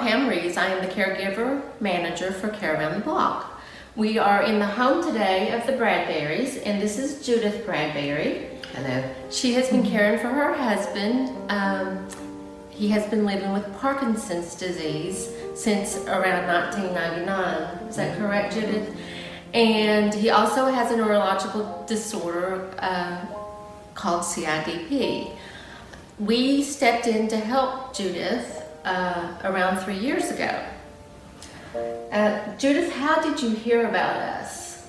Pam Reeves. I am the caregiver manager for Care Around the Block. We are in the home today of the Bradburys, and this is Judith Bradbury. Hello. She has been caring for her husband. He has been living with Parkinson's disease since around 1999. Is that correct, Judith? And he also has a neurological disorder called CIDP. We stepped in to help Judith around 3 years ago. Judith, how did you hear about us?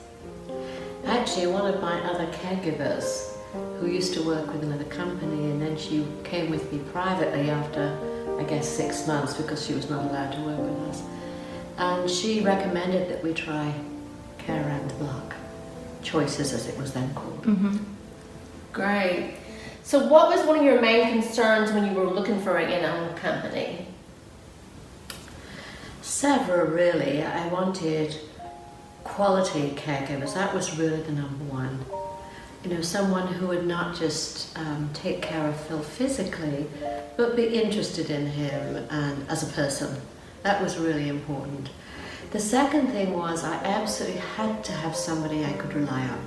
Actually, one of my other caregivers who used to work with another company, and then she came with me privately after, I guess, 6 months because she was not allowed to work with us. And she recommended that we try Care Around the Block. Choices, as it was then called. Mm-hmm. Great. So what was one of your main concerns when you were looking for an in-home company? Several, really. I wanted quality caregivers. That was really the number one. You know, someone who would not just take care of Phil physically, but be interested in him and as a person. That was really important. The second thing was I absolutely had to have somebody I could rely on.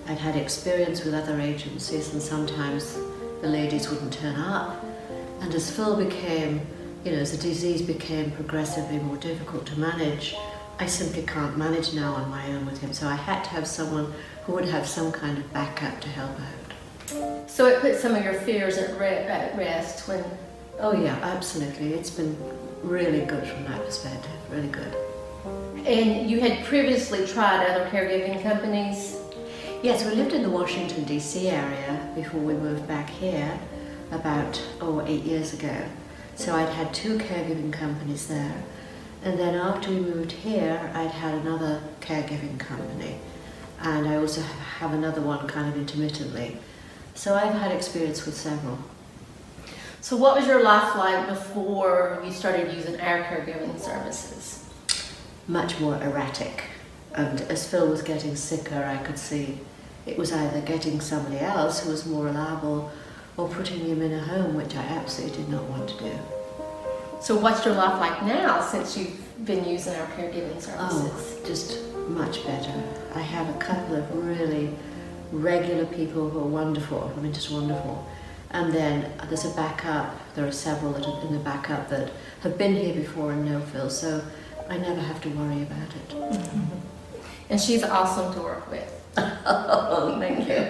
I'd had experience with other agencies, and sometimes the ladies wouldn't turn up. And as Phil became, you know, as the disease became progressively more difficult to manage, I simply can't manage now on my own with him. So I had to have someone who would have some kind of backup to help out. So it put some of your fears at rest when... Oh yeah, absolutely. It's been really good from that perspective, really good. And you had previously tried other caregiving companies? Yes, we lived in the Washington, D.C. area before we moved back here about 8 years ago. So I'd had 2 caregiving companies there. And then after we moved here, I'd had another caregiving company. And I also have another one kind of intermittently. So I've had experience with several. So what was your life like before you started using our caregiving services? Much more erratic. And as Phil was getting sicker, I could see it was either getting somebody else who was more reliable or putting him in a home, which I absolutely did not want to do. So what's your life like now since you've been using our caregiving services? Oh, just much better. I have a couple of really regular people who are wonderful. I mean, just wonderful. And then there's a backup. There are several that are in the backup that have been here before and know Phil, so I never have to worry about it. Mm-hmm. And she's awesome to work with. Oh, thank you.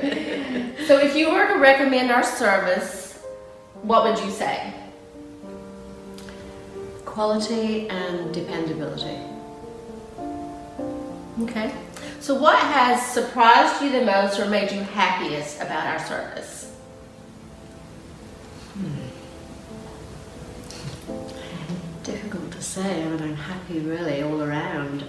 So if you were to recommend our service, what would you say? Quality and dependability. Okay. So what has surprised you the most or made you happiest about our service? Difficult to say. I mean, I'm happy really all around.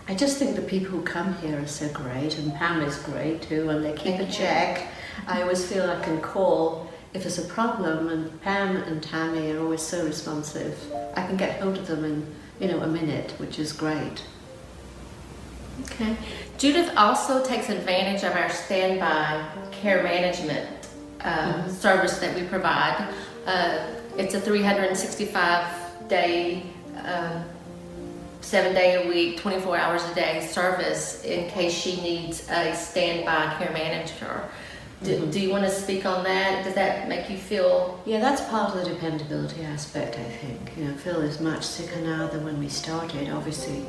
I just think the people who come here are so great, and Pam is great too, and they keep a check. I always feel I can call if there's a problem, and Pam and Tammy are always so responsive. I can get hold of them in, a minute, which is great. Okay. Judith also takes advantage of our standby care management service that we provide. It's a 365-day, 7-day-a-week, 24 hours a day service in case she needs a standby care manager. Do you want to speak on that? Does that make you feel? Yeah, that's part of the dependability aspect, I think. Phil is much sicker now than when we started. Obviously,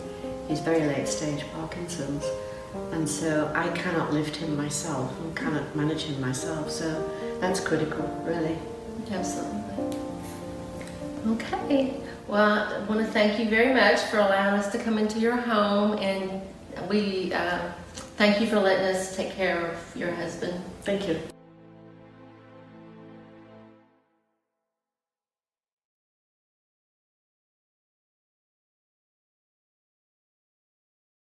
he's very late stage Parkinson's, and so I cannot lift him myself and cannot manage him myself, so that's critical, really. Absolutely. Okay. Well, I want to thank you very much for allowing us to come into your home, and we thank you for letting us take care of your husband. Thank you.